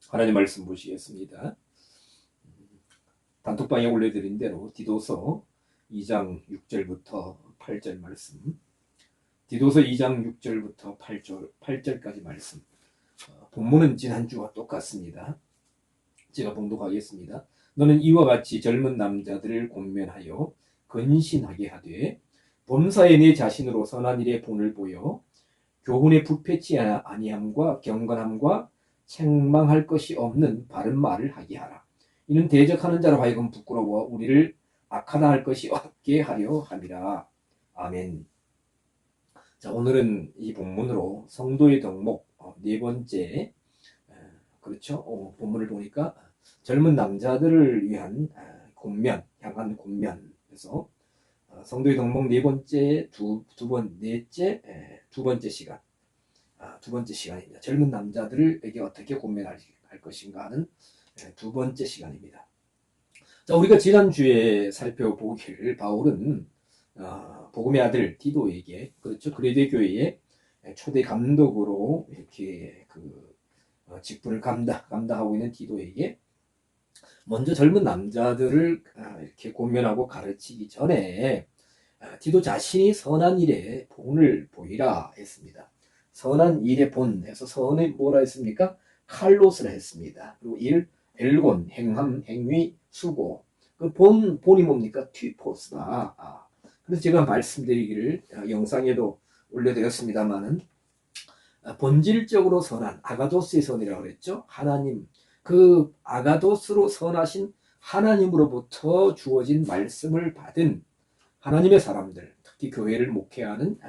하나님 말씀 보시겠습니다. 단톡방에 올려드린 대로 디도서 2장 6절부터 8절 말씀, 디도서 2장 6절부터 8절까지 말씀. 본문은 지난주와 똑같습니다. 제가 봉독하겠습니다. 너는 이와 같이 젊은 남자들을 권면하여 근신하게 하되 범사에 내 자신으로 선한 일에 본을 보여 교훈에 부패치 아니함과 경건함과 책망할 것이 없는 바른 말을 하게 하라. 이는 대적하는 자로 하여금 부끄러워 우리를 악하다 할 것이 없게 하려 함이라. 아멘. 자, 오늘은 이 본문으로 성도의 덕목 네 번째, 그렇죠? 본문을 보니까 젊은 남자들을 위한 향한 권면에서 성도의 덕목 네 번째, 두 번째 시간, 두 번째 시간입니다. 젊은 남자들에게 어떻게 권면할 것인가 하는 두 번째 시간입니다. 자, 우리가 지난주에 살펴보길 바울은 복음의 아들 디도에게, 그렇죠, 그레데 교회의 초대 감독으로 이렇게 직분을 감당하고 있는 디도에게 먼저 젊은 남자들을 이렇게 권면하고 가르치기 전에 디도 자신이 선한 일에 본을 보이라 했습니다. 선한 일의 본에서 선이 뭐라 했습니까? 칼로스라 했습니다. 그리고 일, 엘곤, 행함, 행위, 수고. 그 본이 뭡니까? 튀포스다. 그래서 제가 말씀드리기를 영상에도 올려드렸습니다만은 본질적으로 선한 아가도스의 선이라고 그랬죠. 하나님, 그 아가도스로 선하신 하나님으로부터 주어진 말씀을 받은 하나님의 사람들, 특히 교회를 목회하는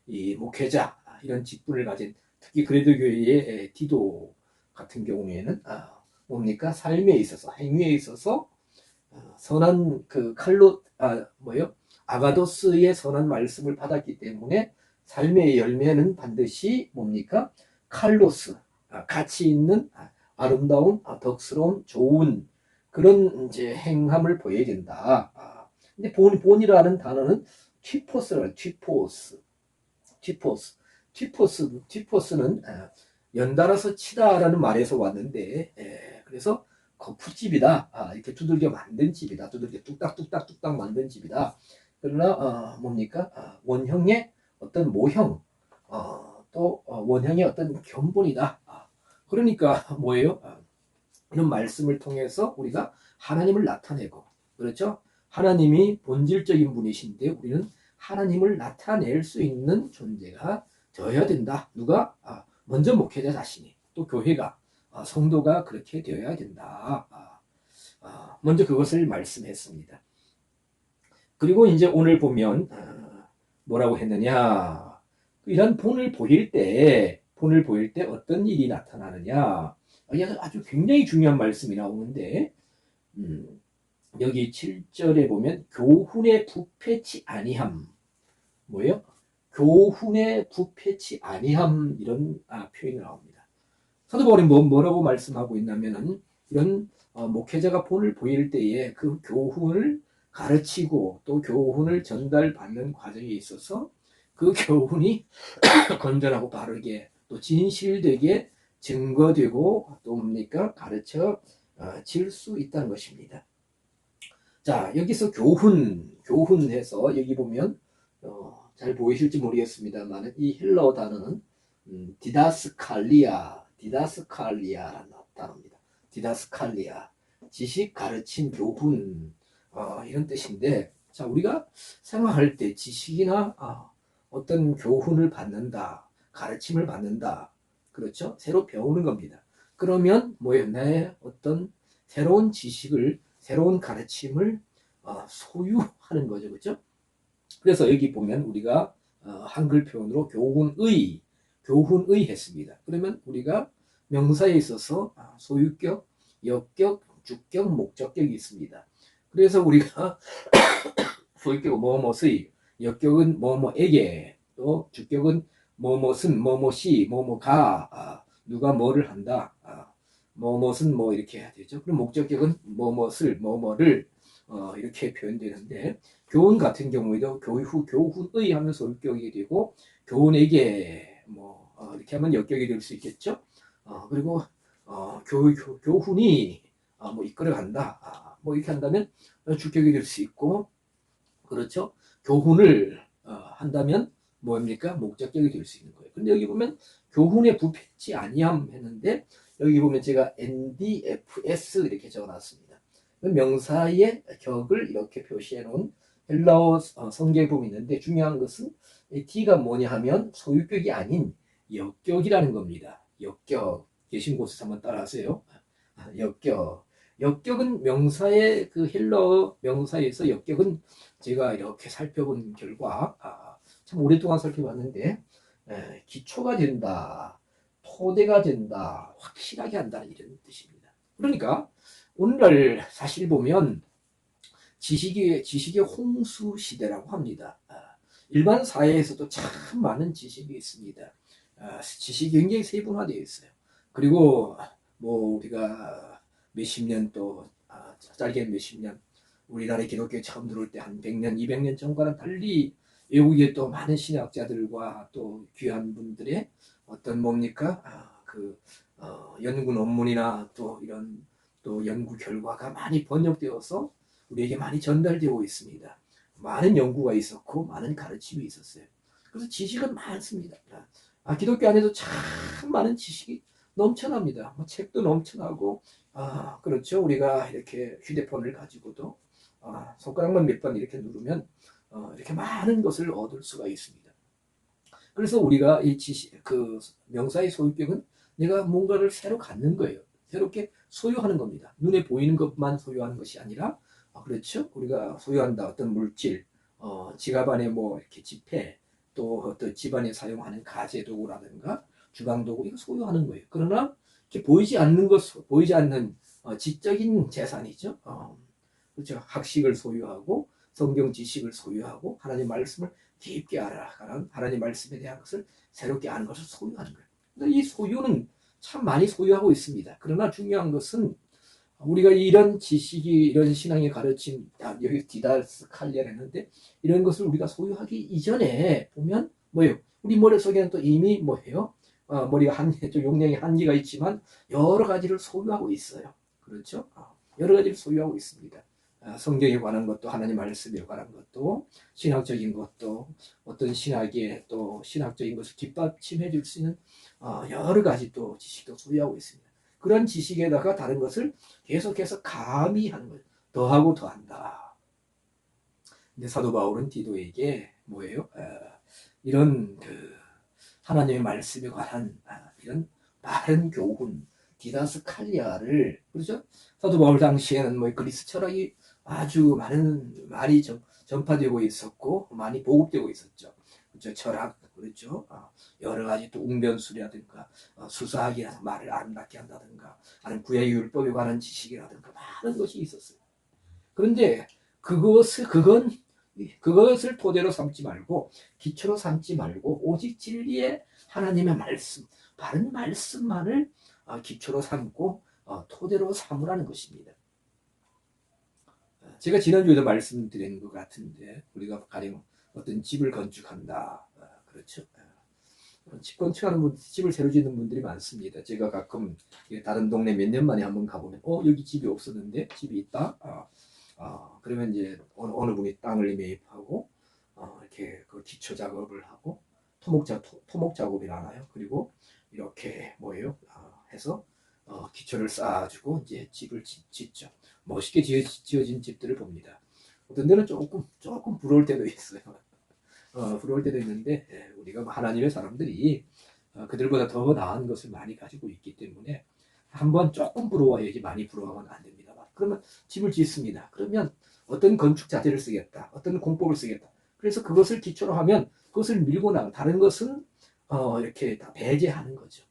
이 목회자, 이런 직분을 가진 특히 그레도 교회의 디도 같은 경우에는 뭡니까? 삶에 있어서, 행위에 있어서 선한 아가도스의 선한 말씀을 받았기 때문에 삶의 열매는 반드시 뭡니까? 칼로스, 가치 있는 아름다운 덕스러운 좋은 그런 이제 행함을 보여야 된다. 근데 본이라는 단어는 튀포스라는 튀포스는 연달아서 치다라는 말에서 왔는데, 그래서 거푸집이다. 이렇게 두들겨 만든 집이다. 두들겨 뚝딱뚝딱 만든 집이다. 그러나 뭡니까? 원형의 어떤 모형, 또 원형의 어떤 견본이다. 그러니까 뭐예요? 이런 말씀을 통해서 우리가 하나님을 나타내고, 그렇죠? 하나님이 본질적인 분이신데 우리는 하나님을 나타낼 수 있는 존재가 되어야 된다. 누가? 먼저 목회자 자신이, 또 교회가, 성도가 그렇게 되어야 된다. 먼저 그것을 말씀했습니다. 그리고 이제 오늘 보면 뭐라고 했느냐? 이런 본을 보일 때 어떤 일이 나타나느냐? 아주 굉장히 중요한 말씀이 나오는데, 여기 7절에 보면 교훈에 부패치 아니함. 뭐예요? 교훈에 부패치 아니함, 이런 표현이 나옵니다. 사도 바울이 뭐라고 말씀하고 있냐면은 이런 목회자가 본을 보일 때에 그 교훈을 가르치고 또 교훈을 전달받는 과정에 있어서 그 교훈이 건전하고 바르게 또 진실되게 증거되고 또 뭡니까? 가르쳐 질 수 있다는 것입니다. 자, 여기서 교훈해서 여기 보면 잘 보이실지 모르겠습니다만 이 헬라어 단어는 디다스칼리아라는 단어입니다. 디다스칼리아, 지식, 가르침, 교훈, 이런 뜻인데, 자, 우리가 생활할 때 지식이나 어떤 교훈을 받는다, 가르침을 받는다, 그렇죠? 새로 배우는 겁니다. 그러면 뭐예요? 내 어떤 새로운 지식을, 새로운 가르침을 소유하는 거죠, 그렇죠? 그래서 여기 보면 우리가 한글 표현으로 교훈의 했습니다. 그러면 우리가 명사에 있어서 소유격, 역격, 주격, 목적격이 있습니다. 그래서 우리가 소유격은 뭐뭐의, 역격은 뭐뭐에게, 또 주격은 뭐뭐은, 뭐뭐시, 뭐뭐가, 누가 뭐를 한다, 뭐뭐은 뭐 이렇게 해야 되죠. 그럼 목적격은 뭐뭐을, 뭐뭐를 이렇게 표현되는데, 교훈 같은 경우에도 교훈의 하면 소유격이 되고 교훈에게 뭐 이렇게 하면 역격이 될 수 있겠죠. 그리고 교훈이 뭐 이끌어간다. 뭐 이렇게 한다면 주격이 될 수 있고, 그렇죠? 교훈을 한다면 뭡니까? 목적격이 될 수 있는 거예요. 근데 여기 보면 교훈에 부패치 아니함 했는데 여기 보면 제가 NDFS 이렇게 적어놨습니다. 명사의 격을 이렇게 표시해 놓은 헬라어 성경에 있는데 중요한 것은 이 D가 뭐냐 하면 소유격이 아닌 역격이라는 겁니다. 역격. 계신 곳에서 한번 따라하세요. 역격. 역격은 명사의 그 헬라어 명사에서 역격은 제가 이렇게 살펴본 결과 참 오랫동안 살펴봤는데 기초가 된다, 토대가 된다, 확실하게 한다는 이런 뜻입니다. 그러니까 오늘날 사실 보면 지식의 홍수 시대라고 합니다. 일반 사회에서도 참 많은 지식이 있습니다. 지식이 굉장히 세분화되어 있어요. 그리고 뭐 우리가 몇십 년 또 짧게 몇십 년 우리나라에 기독교에 처음 들어올 때 한 100년, 200년 전과는 달리 외국에 또 많은 신학자들과 또 귀한 분들의 어떤 뭡니까? 연구 논문이나 또 이런 또 연구 결과가 많이 번역되어서 우리에게 많이 전달되고 있습니다. 많은 연구가 있었고 많은 가르침이 있었어요. 그래서 지식은 많습니다. 기독교 안에도 참 많은 지식이 넘쳐납니다. 뭐 책도 넘쳐나고, 그렇죠. 우리가 이렇게 휴대폰을 가지고도 손가락만 몇 번 이렇게 누르면 이렇게 많은 것을 얻을 수가 있습니다. 그래서 우리가 이 지식, 명사의 소유격은 내가 뭔가를 새로 갖는 거예요. 새롭게 소유하는 겁니다. 눈에 보이는 것만 소유하는 것이 아니라, 그렇죠. 우리가 소유한다. 어떤 물질, 지갑 안에 뭐 이렇게 지폐, 또 어떤 집안에 사용하는 가재 도구라든가 주방 도구 이거 소유하는 거예요. 그러나 이렇게 보이지 않는 보이지 않는 지적인 재산이죠. 그렇죠. 학식을 소유하고 성경 지식을 소유하고 하나님 말씀을 깊게 알아가는 하나님 말씀에 대한 것을 새롭게 아는 것을 소유하는 거예요. 근데 이 소유는 참 많이 소유하고 있습니다. 그러나 중요한 것은 우리가 이런 지식이 이런 신앙의 가르침 여기 디다스칼리아를 했는데 이런 것을 우리가 소유하기 이전에 보면 뭐예요? 우리 머릿속에는 또 이미 뭐예요? 머리가 좀 용량이 한계가 있지만 여러 가지를 소유하고 있어요. 그렇죠? 여러 가지를 소유하고 있습니다. 성경에 관한 것도 하나님 말씀에 관한 것도 신학적인 것도 어떤 신학의 또 신학적인 것을 뒷받침해 줄 수 있는 여러 가지 또 지식도 소유하고 있습니다. 그런 지식에다가 다른 것을 계속해서 가미하는 거예요. 더하고 더한다. 근데 사도 바울은 디도에게 뭐예요? 이런 하나님의 말씀에 관한 이런 바른 교훈, 디다스칼리아를 그렇죠? 사도 바울 당시에는 뭐 그리스 철학이 아주 많은 말이 전파되고 있었고 많이 보급되고 있었죠. 그렇죠? 철학 그렇죠? 여러 가지 또 웅변술이라든가 수사학이라든가 말을 아름답게 한다든가 아니면 구약의 율법에 관한 지식이라든가 많은 것이 있었어요. 그런데 그것을 토대로 삼지 말고 기초로 삼지 말고 오직 진리의 하나님의 말씀, 바른 말씀만을 기초로 삼고 토대로 삼으라는 것입니다. 제가 지난주에도 말씀드린 것 같은데 우리가 가령 어떤 집을 건축한다. 그렇죠. 집 건축하는 분, 집을 새로 짓는 분들이 많습니다. 제가 가끔 다른 동네 몇 년 만에 한번 가보면 여기 집이 없었는데 집이 있다. 그러면 이제 어느 분이 땅을 매입하고 이렇게 그 기초 작업을 하고 토목 작업이 나나요. 그리고 이렇게 뭐예요? 해서 기초를 쌓아주고 이제 집을 짓죠. 멋있게 지어진 집들을 봅니다. 어떤 데는 조금 부러울 때도 있어요. 부러울 때도 있는데 우리가 하나님의 사람들이 그들보다 더 나은 것을 많이 가지고 있기 때문에 한번 조금 부러워야지 많이 부러워하면 안 됩니다. 그러면 집을 짓습니다. 그러면 어떤 건축 자재를 쓰겠다. 어떤 공법을 쓰겠다. 그래서 그것을 기초로 하면 그것을 밀고 나가 다른 것은 이렇게 다 배제하는 거죠.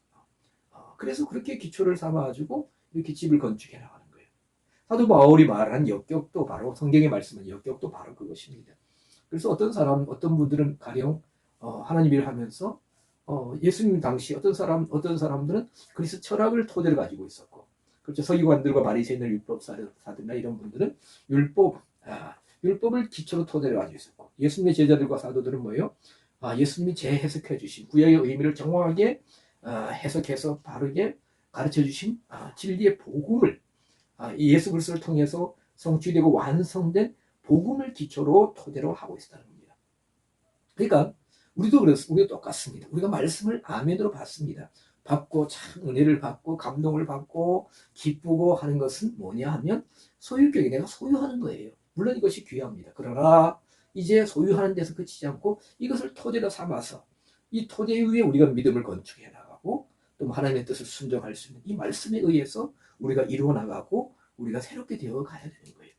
그래서 그렇게 기초를 삼아가지고 이렇게 집을 건축해 나가는 거예요. 사도 바울이 말한 역격도 바로 성경에 말씀한 역격도 바로 그것입니다. 그래서 어떤 분들은 가령 하나님 일을 하면서 예수님 당시 어떤 사람들은 그리스 철학을 토대로 가지고 있었고, 그렇죠. 서기관들과 바리새인들 율법사들이나 이런 분들은 율법을 기초로 토대로 가지고 있었고, 예수님의 제자들과 사도들은 뭐예요? 예수님이 재해석해 주신 구약의 의미를 정확하게 해석해서 바르게 가르쳐 주신 진리의 복음을 이 예수 그리스도를 통해서 성취되고 완성된 복음을 기초로 토대로 하고 있다는 겁니다. 그러니까 우리도 똑같습니다. 우리가 말씀을 아멘으로 받습니다. 받고 참 은혜를 받고 감동을 받고 기쁘고 하는 것은 뭐냐 하면 소유격이 내가 소유하는 거예요. 물론 이것이 귀합니다. 그러나 이제 소유하는 데서 그치지 않고 이것을 토대로 삼아서 이 토대 위에 우리가 믿음을 건축해 나가고 또 하나님의 뜻을 순종할 수 있는 이 말씀에 의해서 우리가 이루어 나가고 우리가 새롭게 되어 가야 되는 거예요.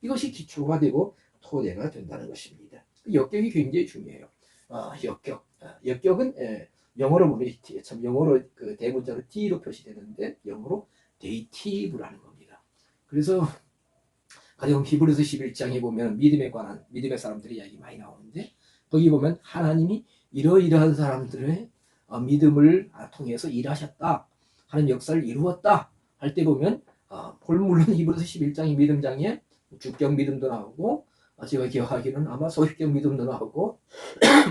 이것이 기초가 되고 토대가 된다는 것입니다. 역격이 굉장히 중요해요. 역격은 영어로 보면 참 영어로 그 대문자로 D로 표시되는데 영어로 데이티브라는 겁니다. 그래서 가령 히브리서 11장에 보면 믿음에 관한 믿음의 사람들의 이야기 많이 나오는데 거기 보면 하나님이 이러이러한 사람들의 믿음을 통해서 일하셨다 하는 역사를 이루었다 할 때 보면 물론 히브리서 11장의 믿음장에 주격 믿음도 나오고 제가 기억하기는 아마 소유격 믿음도 나오고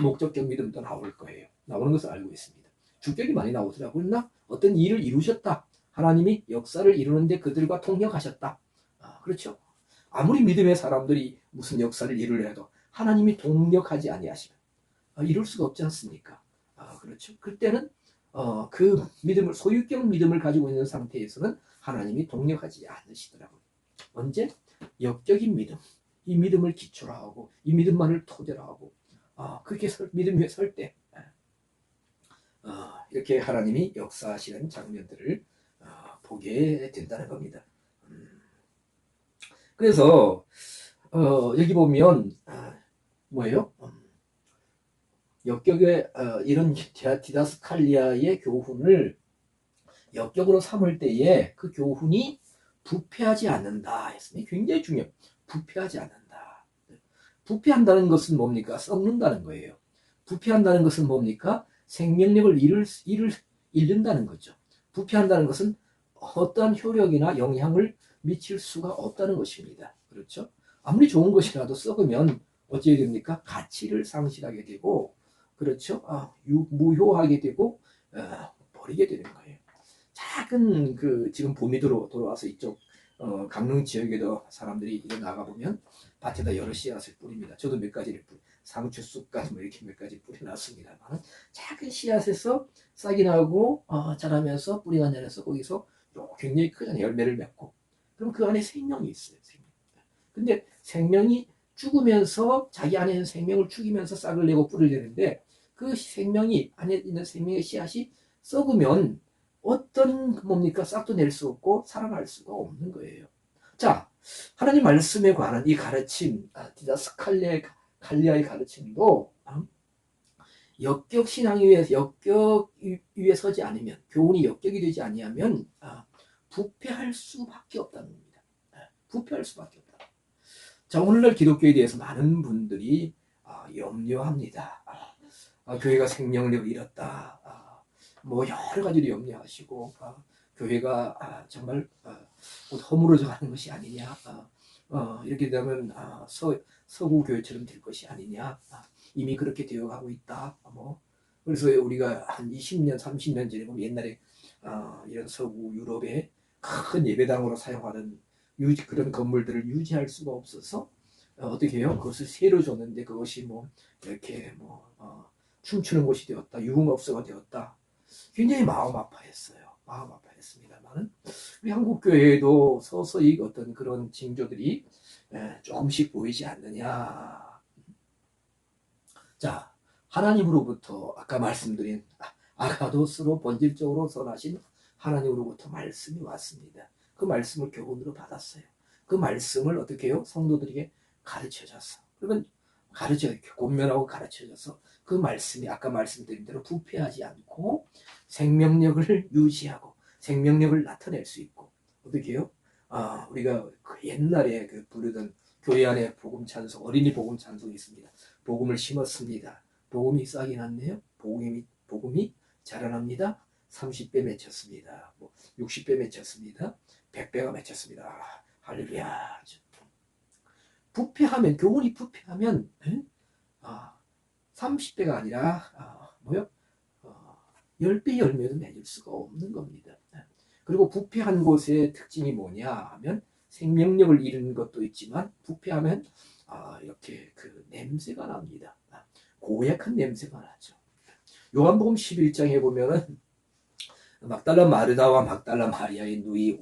목적격 믿음도 나올 거예요. 나오는 것을 알고 있습니다. 주격이 많이 나오더라고요. 그러나 어떤 일을 이루셨다. 하나님이 역사를 이루는데 그들과 통역하셨다. 그렇죠. 아무리 믿음의 사람들이 무슨 역사를 이루려 해도 하나님이 동력하지 아니하시면 이룰 수가 없지 않습니까? 그렇죠. 그때는 그 믿음을 소유격 믿음을 가지고 있는 상태에서는 하나님이 동력하지 않으시더라고요. 언제? 역적인 믿음. 이 믿음을 기초로 하고 이 믿음만을 토대로 하고 그렇게 믿음 위에 설 때 이렇게 하나님이 역사하시는 장면들을 보게 된다는 겁니다. 그래서 여기 보면 뭐예요? 역격의 이런 디다스칼리아의 교훈을 역격으로 삼을 때에 그 교훈이 부패하지 않는다 했으니 굉장히 중요해요. 부패하지 않는다. 부패한다는 것은 뭡니까? 썩는다는 거예요. 부패한다는 것은 뭡니까? 생명력을 잃는다는 거죠. 부패한다는 것은 어떠한 효력이나 영향을 미칠 수가 없다는 것입니다. 그렇죠? 아무리 좋은 것이라도 썩으면 어찌해야 됩니까? 가치를 상실하게 되고, 그렇죠? 무효하게 되고, 버리게 되는 거예요. 작은 지금 봄이 돌아와서 이쪽 강릉 지역에도 사람들이 이제 나가보면 밭에다 여러 씨앗을 뿌립니다. 저도 몇 가지를 상추 쑥까지 뭐 이렇게 몇 가지 뿌려놨습니다만 작은 씨앗에서 싹이 나고 자라면서 뿌리가 내려서 거기서 굉장히 큰 열매를 맺고 그럼 그 안에 생명이 있어요. 근데 생명이 죽으면서 자기 안에 있는 생명을 죽이면서 싹을 내고 뿌리를 내는데 그 생명이 안에 있는 생명의 씨앗이 썩으면 어떤 뭡니까? 싹도 낼 수 없고 살아날 수가 없는 거예요. 자, 하나님 말씀에 관한 이 가르침, 디다스칼리아의 가르침도 역격 신앙 위에 역격 위에 서지 않으면 교훈이 역격이 되지 아니하면 부패할 수밖에 없다는 겁니다. 부패할 수밖에 없다. 자, 오늘날 기독교에 대해서 많은 분들이 염려합니다. 교회가 생명력을 잃었다. 뭐 여러 가지로 염려하시고 교회가 정말 허물어져 가는 것이 아니냐. 이렇게 되면 서구 교회처럼 될 것이 아니냐. 이미 그렇게 되어가고 있다. 그래서 우리가 한 20년, 30년 전에 보면 옛날에 이런 서구 유럽의 큰 예배당으로 사용하는 그런 건물들을 유지할 수가 없어서 어떻게 해요? 그것을 세로 줬는데 그것이 이렇게 춤추는 곳이 되었다. 유흥업소가 되었다. 굉장히 마음 아파했어요. 마음 아파했습니다만은 우리 한국 교회에도 서서히 어떤 그런 징조들이 조금씩 보이지 않느냐. 자, 하나님으로부터 아까 말씀드린 아가도스로 본질적으로 선하신 하나님으로부터 말씀이 왔습니다. 그 말씀을 교훈으로 받았어요. 그 말씀을 어떻게 해요? 성도들에게 가르쳐줬어. 그러면 권면하고 가르쳐줘서 그 말씀이 아까 말씀드린 대로 부패하지 않고 생명력을 유지하고 생명력을 나타낼 수 있고 어떻게 해요? 우리가 옛날에 부르던 교회 안에 복음 찬송, 어린이 복음 찬송이 있습니다. 복음을 심었습니다. 복음이 싹이 났네요. 복음이 자라납니다. 30배 맺혔습니다. 60배 맺혔습니다. 100배가 맺혔습니다. 할렐루야. 부패하면, 교훈이 부패하면 30배가 아니라 10배 열매도 맺을 수가 없는 겁니다. 그리고 부패한 곳의 특징이 뭐냐 하면 생명력을 잃는 것도 있지만 부패하면 이렇게 그 냄새가 납니다. 고약한 냄새가 나죠. 요한복음 11장에 보면은 막달라 마르다와 막달라 마리아의 누이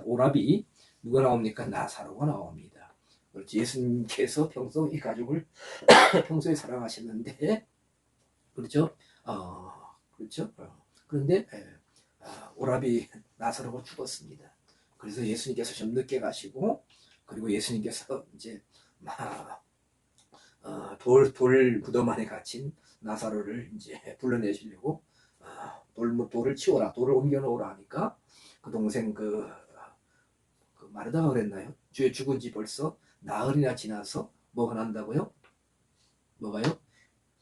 오라비 누가 나옵니까? 나사로가 나옵니다. 그렇지. 예수님께서 평소 이 가족을 평소에 사랑하셨는데 그렇죠? 그렇죠? 그런데 오라비 나사로가 죽었습니다. 그래서 예수님께서 좀 늦게 가시고 그리고 예수님께서 이제 돌 무덤 안에 갇힌 나사로를 이제 불러내시려고 돌을 치워라, 돌을 옮겨 놓으라 하니까 그 동생 그 마르다가 그랬나요? 주에 죽은 지 벌써 나흘이나 지나서 뭐가 난다고요? 뭐가요?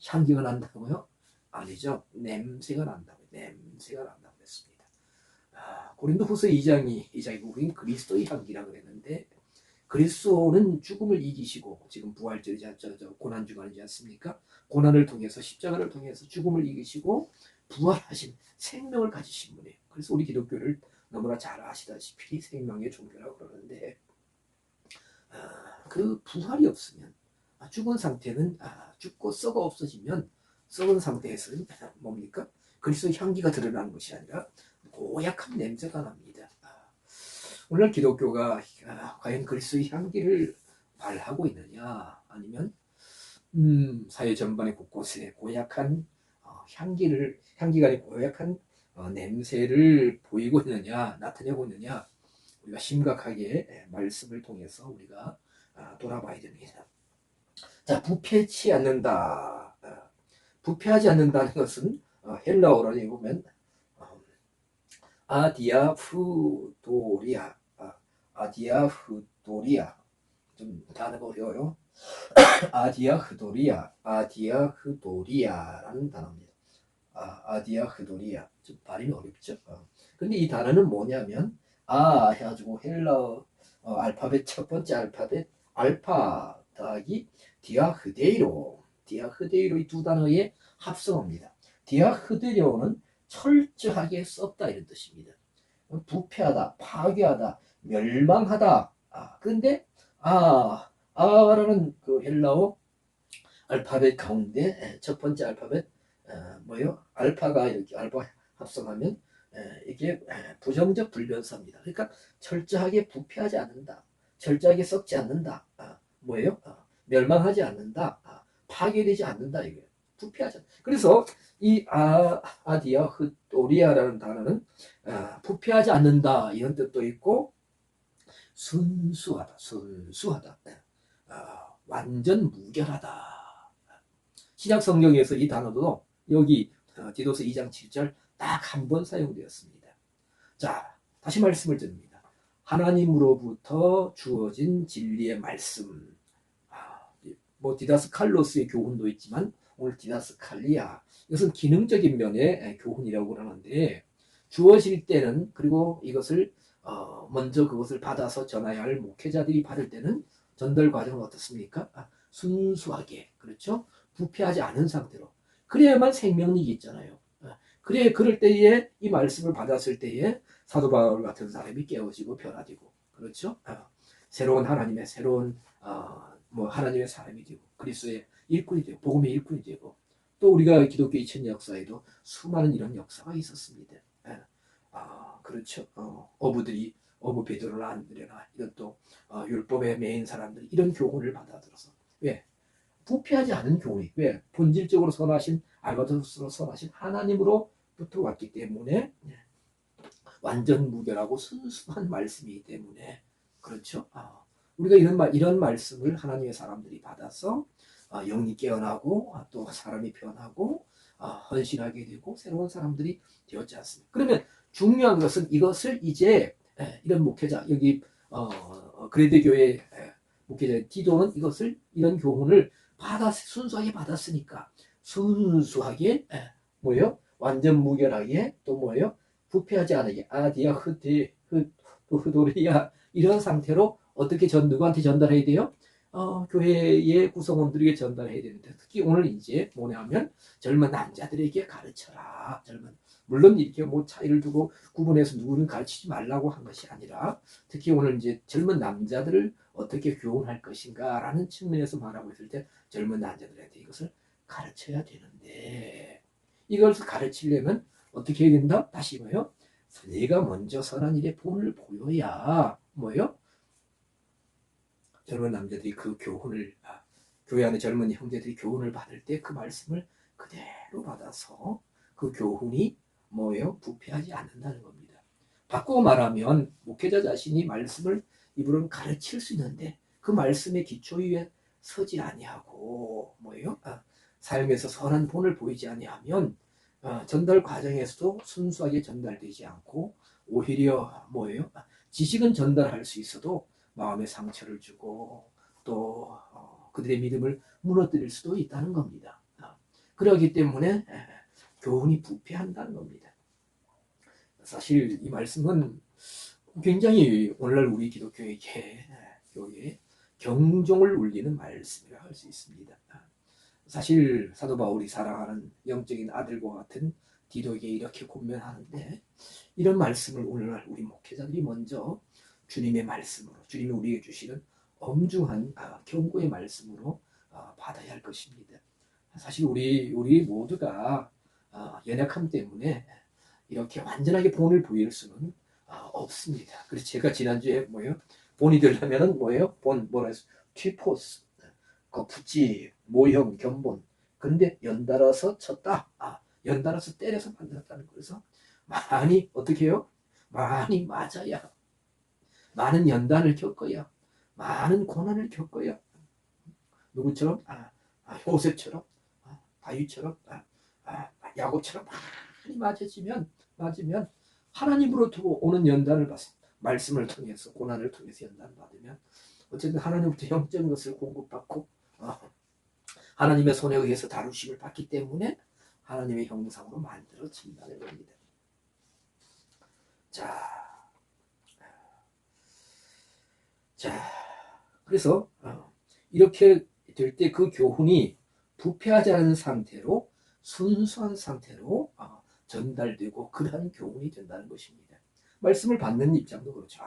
향기가 난다고요? 아니죠. 냄새가 난다고요. 냄새가 난다고 했습니다. 고린도후서 2장이 우린 그리스도의 향기라고 그랬는데 그리스도는 죽음을 이기시고 지금 부활절이지 고난주간이지 않습니까? 고난을 통해서 십자가를 통해서 죽음을 이기시고 부활하신 생명을 가지신 분이에요. 그래서 우리 기독교를 너무나 잘 아시다시피 생명의 종교라고 그러는데 그 부활이 없으면 죽은 상태는 죽고 썩어 없어지면 썩은 상태에서는 뭡니까? 그리스도의 향기가 드러나는 것이 아니라 고약한 냄새가 납니다. 오늘 기독교가 과연 그리스도의 향기를 발하고 있느냐 아니면 사회 전반의 곳곳에 고약한 향기가 아니고 고약한 냄새를 보이고 있느냐 나타내고 있느냐 우리가 심각하게 말씀을 통해서 우리가 돌아봐야 됩니다. 자, 부패치 않는다. 부패하지 않는다는 것은 헬라어로 보면 아디아후도리아 아디아후도리아 좀 단어가 어려워요. 아디아흐도리아라는 단어입니다. 아디아흐도리아 좀 발음이 어렵죠. 근데 이 단어는 뭐냐면 해가지고 헬라어 알파벳 첫 번째 알파벳 알파 더하기 디아흐데이로의 두 단어의 합성어입니다. 디아흐데이로는 철저하게 썩다 이런 뜻입니다. 부패하다, 파괴하다, 멸망하다. 근데 라는 그 헬라어 알파벳 가운데 첫 번째 알파벳 뭐요? 알파가 이렇게 알파 합성하면 이게 부정적 불변사입니다. 그러니까 철저하게 부패하지 않는다, 철저하게 썩지 않는다. 뭐예요? 멸망하지 않는다, 파괴되지 않는다 이거예요. 부패하지 않는다. 그래서 이 아디아흐도리아라는 단어는 부패하지 않는다 이런 뜻도 있고 순수하다, 완전 무결하다. 신약 성경에서 이 단어도 여기 디도서 2장 7절 딱 한 번 사용되었습니다. 자, 다시 말씀을 드립니다. 하나님으로부터 주어진 진리의 말씀. 디다스칼로스의 교훈도 있지만 오늘 디다스칼리아 이것은 기능적인 면의 교훈이라고 그러는데 주어질 때는 그리고 이것을 먼저 그것을 받아서 전해야 할 목회자들이 받을 때는 전달 과정은 어떻습니까? 순수하게 그렇죠? 부패하지 않은 상태로 그래야만 생명력이 있잖아요. 그럴 때에 이 말씀을 받았을 때에 사도 바울 같은 사람이 깨어지고 변화되고 그렇죠? 새로운 하나님의 하나님의 사람이 되고 그리스도의 일꾼이 되고 복음의 일꾼이 되고 또 우리가 기독교 2000년 역사에도 수많은 이런 역사가 있었습니다. 그렇죠. 어부 베드로나 안드레나 이런 또 율법의 메인 사람들이 이런 교훈을 받아들어서 왜? 부패하지 않은 교훈이 왜? 본질적으로 선하신 알바도스로 선하신 하나님으로부터 왔기 때문에 완전 무결하고 순수한 말씀이기 때문에 그렇죠. 우리가 이런 말씀을 하나님의 사람들이 받아서 영이 깨어나고 또 사람이 변하고 헌신하게 되고 새로운 사람들이 되었지 않습니까? 그러면 중요한 것은 이것을 이제 이런 목회자 여기 그레데 교회 목회자 디도는 이런 교훈을 순수하게 받았으니까 순수하게 뭐요? 완전 무결하게 또 뭐요? 부패하지 않게 흐도리아 이런 상태로 어떻게 누구한테 전달해야 돼요? 교회의 구성원들에게 전달해야 되는데 특히 오늘 이제 뭐냐면 젊은 남자들에게 가르쳐라. 젊은 물론 이렇게 뭐 차이를 두고 구분해서 누구는 가르치지 말라고 한 것이 아니라 특히 오늘 이제 젊은 남자들을 어떻게 교훈할 것인가라는 측면에서 말하고 있을 때 젊은 남자들한테 이것을 가르쳐야 되는데 이것을 가르치려면 어떻게 해야 된다? 다시 뭐요? 내가 먼저 선한 일에 본을 보여야 뭐요? 젊은 남자들이 그 교훈을 교회 안에 젊은 형제들이 교훈을 받을 때 그 말씀을 그대로 받아서 그 교훈이 뭐예요? 부패하지 않는다는 겁니다. 바꾸고 말하면 목회자 자신이 말씀을 입으로는 가르칠 수 있는데 그 말씀의 기초 위에 서지 아니하고 뭐예요? 삶에서 선한 본을 보이지 아니하면 전달 과정에서도 순수하게 전달되지 않고 오히려 뭐예요? 지식은 전달할 수 있어도 마음의 상처를 주고 또 그들의 믿음을 무너뜨릴 수도 있다는 겁니다. 그렇기 때문에 교훈이 부패한다는 겁니다. 사실 이 말씀은 굉장히 오늘날 우리 기독교에게 교회에 경종을 울리는 말씀이라 할 수 있습니다. 사실 사도 바울이 사랑하는 영적인 아들과 같은 디도에게 이렇게 권면하는데 이런 말씀을 오늘날 우리 목회자들이 먼저 주님의 말씀으로 주님이 우리에게 주시는 엄중한 경고의 말씀으로 받아야 할 것입니다. 사실 우리 모두가 연약함 때문에 이렇게 완전하게 본을 보일 수는 없습니다. 그래서 제가 지난주에 뭐예요? 본이 되려면은 뭐예요? 뭐라 해서 튀포스, 거푸지, 모형, 견본. 그런데 연달아서 쳤다. 연달아서 때려서 만들었다는 거에서 많이 어떻게 해요? 많이 맞아야 많은 연단을 겪어야 많은 고난을 겪어야 누구처럼 요셉처럼 다윗처럼 야곱처럼 많이 맞으면 하나님으로부터 오는 연단을 받습니다. 말씀을 통해서 고난을 통해서 연단을 받으면 어쨌든 하나님부터 영적인 것을 공급받고 하나님의 손에 의해서 다루심을 받기 때문에 하나님의 형상으로 만들어진다는 겁니다. 자, 그래서 이렇게 될 때 그 교훈이 부패하지 않은 상태로 순수한 상태로 전달되고 그러한 교훈이 된다는 것입니다. 말씀을 받는 입장도 그렇죠.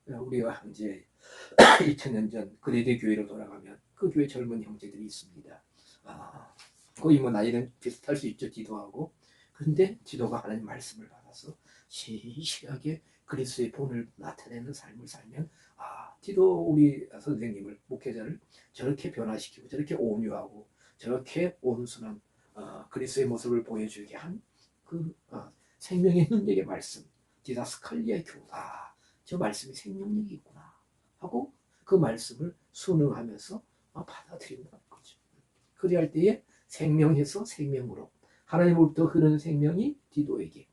우리가 이제 2000년 전 그레데 교회로 돌아가면 그 교회 젊은 형제들이 있습니다. 거의 뭐 나이는 비슷할 수 있죠. 디도하고. 그런데 디도가 하나님 말씀을 받아서 신실하게 그리스도의 본을 나타내는 삶을 살면 디도 우리 선생님을 목회자를 저렇게 변화시키고 저렇게 온유하고 저렇게 온순한 그리스도의 모습을 보여주게 한 그 생명의 능력의 말씀 디다스칼리아의 교훈 저 말씀이 생명력이 있구나 하고 그 말씀을 순응하면서 받아들인다는 거죠. 그리할 때에 생명에서 생명으로 하나님으로부터 흐르는 생명이 디도에게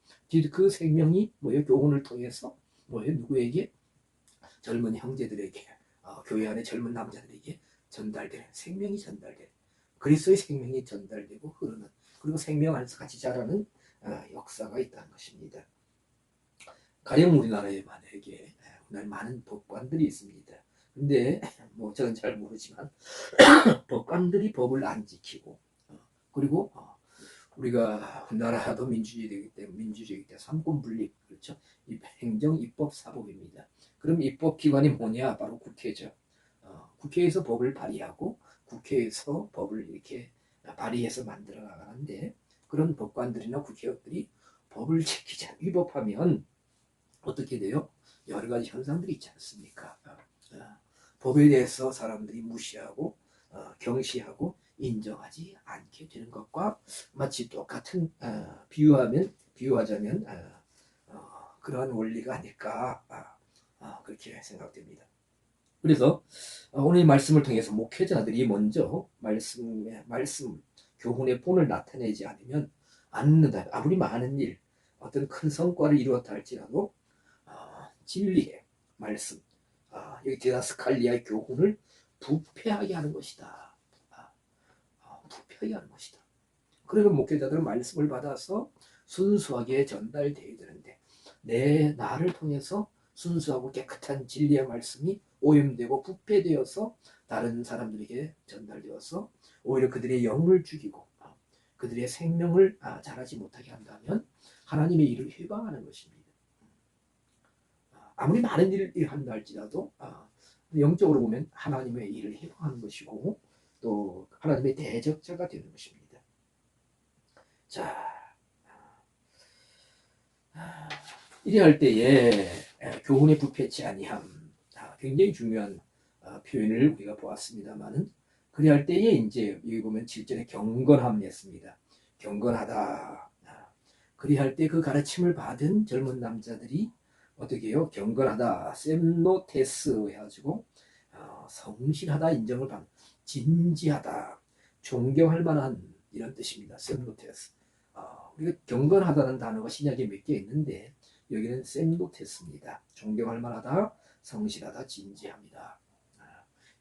그 생명이 뭐예요? 교훈을 통해서 뭐예요? 누구에게? 젊은 형제들에게 교회 안에 젊은 남자들에게 전달되는 생명이 전달되는 그리스도의 생명이 전달되고 흐르는 그리고 생명 안에서 같이 자라는 역사가 있다는 것입니다. 가령 우리나라에 만약에 많은 법관들이 있습니다. 근데 뭐 저는 잘 모르지만 법관들이 법을 안 지키고 그리고 우리가 나라도 민주주의이기 때문에 삼권 분립 그렇죠. 행정, 입법, 사법입니다. 그럼 입법기관이 뭐냐? 바로 국회죠. 국회에서 법을 발의하고 국회에서 법을 이렇게 발의해서 만들어 나가는데 그런 법관들이나 국회의원들이 법을 지키지 않고 위법하면 어떻게 돼요? 여러 가지 현상들이 있지 않습니까? 법에 대해서 사람들이 무시하고 경시하고 인정하지 않게 되는 것과 마치 똑같은 비유하자면 그러한 원리가 아닐까 그렇게 생각됩니다. 그래서 오늘 말씀을 통해서 목회자들이 먼저 말씀 교훈의 본을 나타내지 않는다. 아무리 많은 일, 어떤 큰 성과를 이루었다 할지라도 진리의 말씀, 여기 디다스칼리아의 교훈을 부패하게 하는 것이다. 부패하게 하는 것이다. 그러면 목회자들은 말씀을 받아서 순수하게 전달되어야 되는데 나를 통해서 순수하고 깨끗한 진리의 말씀이 오염되고 부패되어서 다른 사람들에게 전달되어서 오히려 그들의 영을 죽이고 그들의 생명을 잘하지 못하게 한다면 하나님의 일을 회방하는 것입니다. 아무리 많은 일을 한다 할지라도 영적으로 보면 하나님의 일을 회방하는 것이고 또 하나님의 대적자가 되는 것입니다. 자, 이래 할 때에 교훈의 부패치 아니함, 굉장히 중요한 표현을 우리가 보았습니다만은 그래 할 때에 이제 여기 보면 7절에 경건함이었습니다. 경건하다. 그래 할 때 그 가르침을 받은 젊은 남자들이 어떻게 해요? 경건하다, 셈노테스 해가지고 성실하다 인정을 받는, 진지하다, 존경할 만한 이런 뜻입니다. 셈노테스. 우리가 경건하다는 단어가 신약에 몇 개 있는데 여기는 셈노테스입니다. 존경할 만하다, 성실하다, 진지합니다.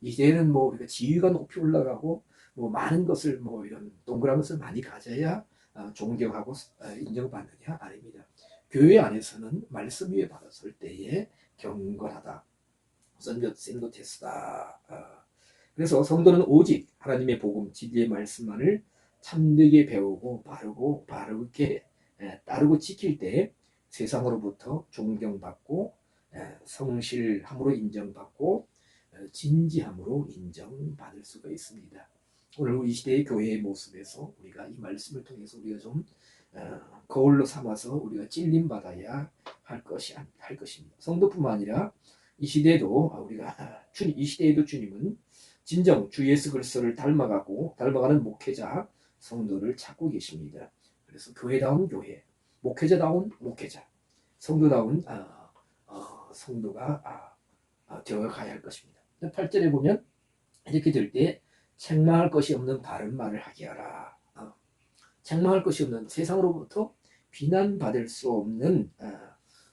이 시대에는 뭐 우리가 지위가 높이 올라가고 뭐 많은 것을 뭐 이런 동그란 것을 많이 가져야 존경하고 인정받느냐 아닙니다. 교회 안에서는 말씀 위에 받았을 때에 경건하다, 셈노테스다. 그래서 성도는 오직 하나님의 복음, 진리의 말씀만을 참되게 배우고 바르게 따르고 지킬 때 세상으로부터 존경받고 성실함으로 인정받고 진지함으로 인정받을 수가 있습니다. 오늘 이 시대의 교회의 모습에서 우리가 이 말씀을 통해서 우리가 좀 거울로 삼아서 우리가 찔림 받아야 할 것입니다. 성도뿐만 아니라 이 시대에도 이 시대에도 주님은 진정 주 예수 그리스도를 닮아가는 목회자 성도를 찾고 계십니다. 그래서 교회다운 교회, 목회자다운 목회자, 성도다운 성도가 되어가야 할 것입니다. 8절에 보면 이렇게 될 때 책망할 것이 없는 바른 말을 하게 하라. 책망할 것이 없는, 세상으로부터 비난받을 수 없는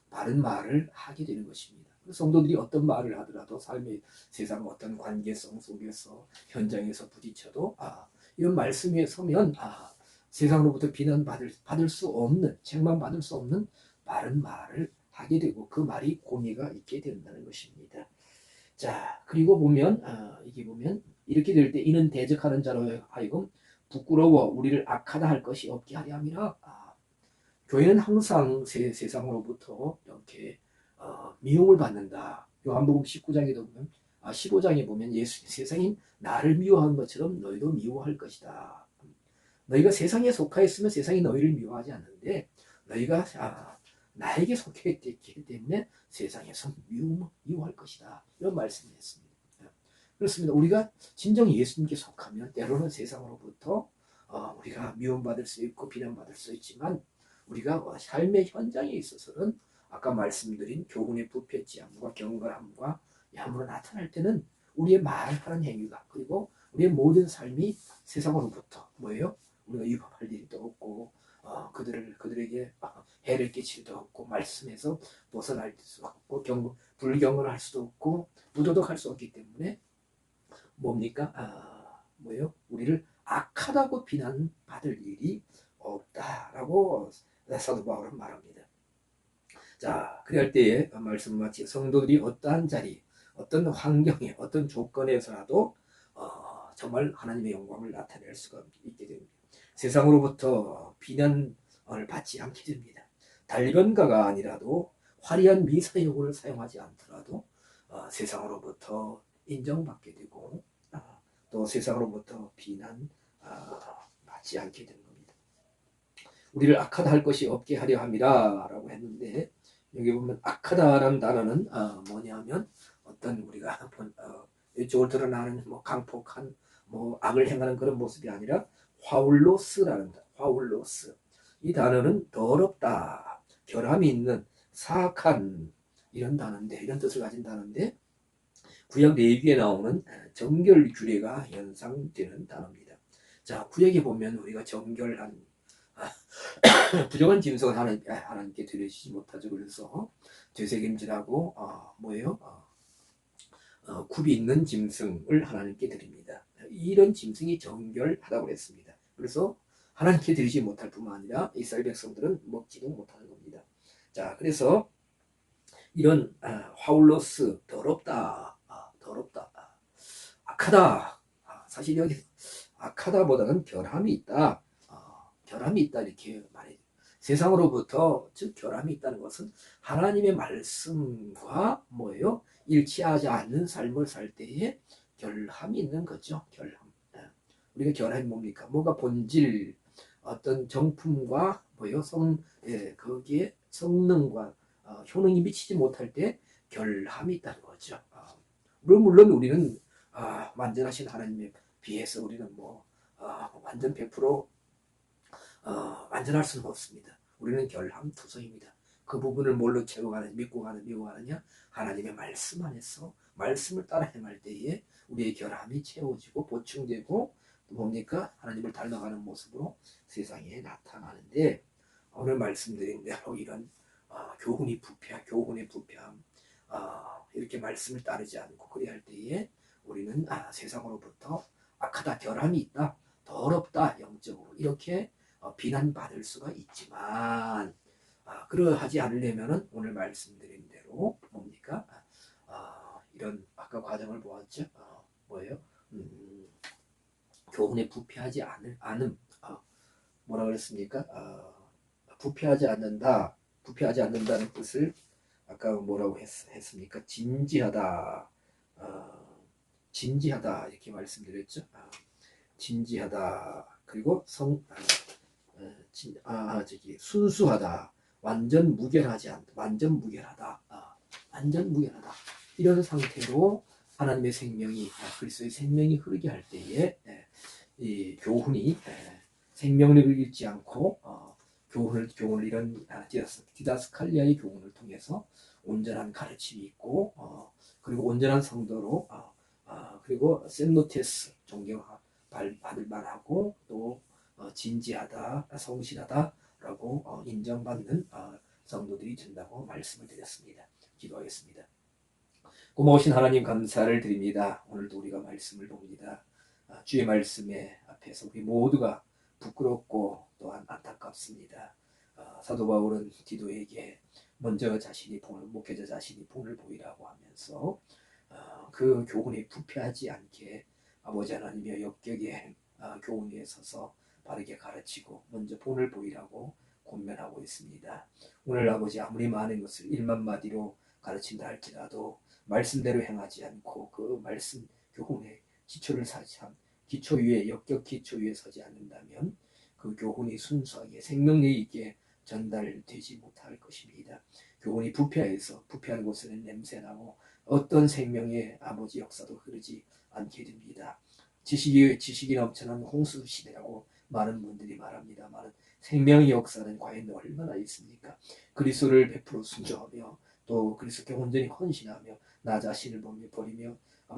바른 말을 하게 되는 것입니다. 성도들이 어떤 말을 하더라도 삶의 세상 어떤 관계성 속에서 현장에서 부딪혀도 이런 말씀 위에 서면 세상으로부터 비난받을 수 없는, 책망받을 수 없는 바른 말을 하게 되고 그 말이 공의가 있게 된다는 것입니다. 자, 그리고 보면 이게 보면 이렇게 될 때 이는 대적하는 자로 하여금 부끄러워 우리를 악하다 할 것이 없게 하려 함이라. 교회는 항상 세상으로부터 이렇게 미움을 받는다. 요한복음 19장에도 보면 15장에 보면 세상이 나를 미워한 것처럼 너희도 미워할 것이다. 너희가 세상에 속하였으면 세상이 너희를 미워하지 않는데 너희가 나에게 속했기 때문에 세상에서 미워할 것이다. 이런 말씀을 했습니다. 그렇습니다. 우리가 진정 예수님께 속하면 때로는 세상으로부터 우리가 미움받을 수 있고 비난받을 수 있지만 우리가 삶의 현장에 있어서는 아까 말씀드린 교훈의 부패치함과 경건함과 양으로 나타날 때는 우리의 말하는 행위가 그리고 우리의 모든 삶이 세상으로부터 뭐예요? 우리가 위협할 일도 없고 그들에게 해를 끼칠 수도 없고 말씀에서 벗어날 수 없고 불경을 할 수도 없고 부도덕할 수 없기 때문에 뭡니까? 뭐예요? 우리를 악하다고 비난받을 일이 없다라고 사도 바울은 말합니다. 자, 그럴 때에 말씀 마치 성도들이 어떠한 자리, 어떤 환경에, 어떤 조건에서라도 정말 하나님의 영광을 나타낼 수가 있게 됩니다. 세상으로부터 비난을 받지 않게 됩니다. 달변가가 아니라도 화려한 미사여구를 사용하지 않더라도 세상으로부터 인정받게 되고 또 세상으로부터 비난 받지 않게 되는 겁니다. 우리를 악하다 할 것이 없게 하려 함이라 라고 했는데 여기 보면 악하다라는 단어는 뭐냐면 어떤 우리가 이쪽으로 드러나는 뭐 강폭한 뭐 악을 행하는 그런 모습이 아니라 화울로스라는 단어, 화울로스. 이 단어는 더럽다, 결함이 있는, 사악한 이런 단어인데 이런 뜻을 가진 단어인데 구약 레위기에 나오는 정결 규례가 연상되는 단어입니다. 자, 구약에 보면 우리가 정결한 부정한 짐승은 하나님께 드리지 못하죠. 그래서 되새김질하고 뭐예요? 굽이 있는 짐승을 하나님께 드립니다. 이런 짐승이 정결하다고 했습니다. 그래서 하나님께 드리지 못할 뿐만 아니라 이스라엘 백성들은 먹지도 못하는 겁니다. 자, 그래서 이런 화울로스, 더럽다, 악하다. 사실 여기 악하다보다는 결함이 있다. 결함이 있다 이렇게 말해요. 세상으로부터 즉 결함이 있다는 것은 하나님의 말씀과 뭐예요? 일치하지 않는 삶을 살 때에 결함이 있는 거죠. 결함. 우리가 결함이 뭡니까? 뭔가 본질, 어떤 정품과 뭐요? 거기에 성능과 효능이 미치지 못할 때 결함이 있다는 거죠. 물론 우리는 완전하신 하나님에 비해서 우리는 완전 100% 완전할 수는 없습니다. 우리는 결함투성입니다. 그 부분을 뭘로 채워가느냐, 믿고 가느냐, 하나님의 말씀 안에서 말씀을 따라 행할 때에 우리의 결함이 채워지고 보충되고 또 뭡니까? 하나님을 닮아가는 모습으로 세상에 나타나는데 오늘 말씀드린 대로 이런 교훈의 부패함, 이렇게 말씀을 따르지 않고 그리할 때에 우리는 세상으로부터 악하다, 결함이 있다, 더럽다, 영적으로 이렇게 비난받을 수가 있지만 그러하지 않으려면은 오늘 말씀드린 대로 뭡니까? 이런 아까 과정을 보았죠. 뭐예요? 교훈에 부패하지 않음. 뭐라 그랬습니까? 부패하지 않는다는 뜻을 아까 뭐라고 했습니까? 진지하다 이렇게 말씀드렸죠. 진지하다 그리고 순수하다, 완전 무결하다, 완전 무결하다 이런 상태로 하나님의 생명이 그리스도의 생명이 흐르게 할 때에 이 교훈이 생명력을 잃지 않고 교훈을 이런 디다스칼리아의 교훈을 통해서 온전한 가르침이 있고 그리고 온전한 성도로 그리고 셈노테스 존경받을 만하고 또 진지하다, 성실하다라고 인정받는 성도들이 된다고 말씀을 드렸습니다. 기도하겠습니다. 고마우신 하나님 감사를 드립니다. 오늘도 우리가 말씀을 봅니다. 주의 말씀에 앞에서 우리 모두가 부끄럽고 또한 안타깝습니다. 사도 바울은 디도에게 먼저 목회자 자신이 본을 보이라고 하면서 그 교훈에 부패하지 않게 아버지 하나님의 역격의 교훈 위에 서서 바르게 가르치고 먼저 본을 보이라고 권면하고 있습니다. 오늘 아버지 아무리 많은 것을 1만 마디로 가르친다 할지라도 말씀대로 행하지 않고 그 말씀 교훈의 기초 위에 역격 기초 위에 서지 않는다면 그 교훈이 순수하게 생명력 있게 전달되지 못할 것입니다. 교훈이 부패하는 곳에는 냄새나고 어떤 생명의 아버지 역사도 흐르지 않게 됩니다. 지식이 넘쳐난 홍수 시대라고 많은 분들이 말합니다만 생명의 역사는 과연 얼마나 있습니까? 그리스도를 100% 순종하며 또 그리스도께 온전히 헌신하며 나 자신을 버리며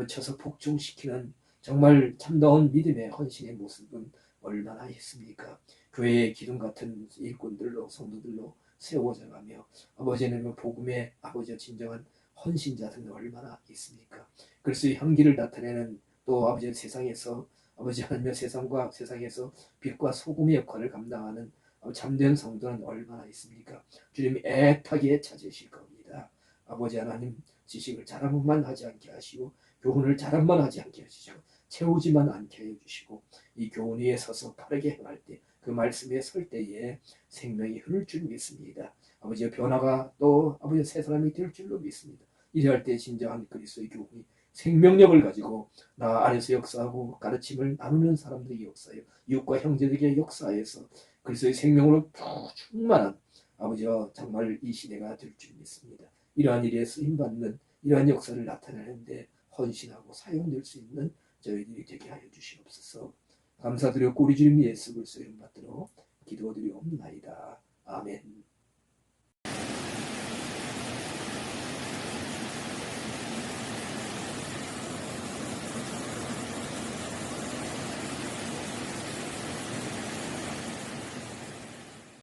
쳐서 복종시키는 정말 참다운 믿음의 헌신의 모습은 얼마나 있습니까? 교회의 기둥 같은 일꾼들로 성도들로 세워져 가며 아버지는 복음의 아버지와 진정한 헌신자들은 얼마나 있습니까? 그리스도의 향기를 나타내는 또 아버지 세상에서 아버지 하나님의 세상에서 빛과 소금의 역할을 감당하는 참된 성도는 얼마나 있습니까? 주님이 애타게 찾으실 겁니다. 아버지 하나님 지식을 자랑만 하지 않게 하시고 교훈을 자랑만 하지 않게 하시고 채우지만 않게 해주시고 이 교훈 위에 서서 바르게 행할 때 그 말씀에 설 때에 생명이 흐를 줄 믿습니다. 아버지의 변화가 또 아버지의 새 사람이 될 줄로 믿습니다. 이래할 때 진정한 그리스도의 교훈이 생명력을 가지고 나 안에서 역사하고 가르침을 나누는 사람들의 역사예요. 이웃과 형제들의 역사에서 그리스도의 생명으로 충만한 아버지와 정말 이 시대가 될 줄 믿습니다. 이러한 일에 쓰임받는 이러한 역사를 나타내는데 헌신하고 사용될 수 있는 저희들이 되게 하여 주시옵소서. 감사드렸고 우리 주님 예수 그리스도의 이름 받들어 기도드리옵나이다. 아멘.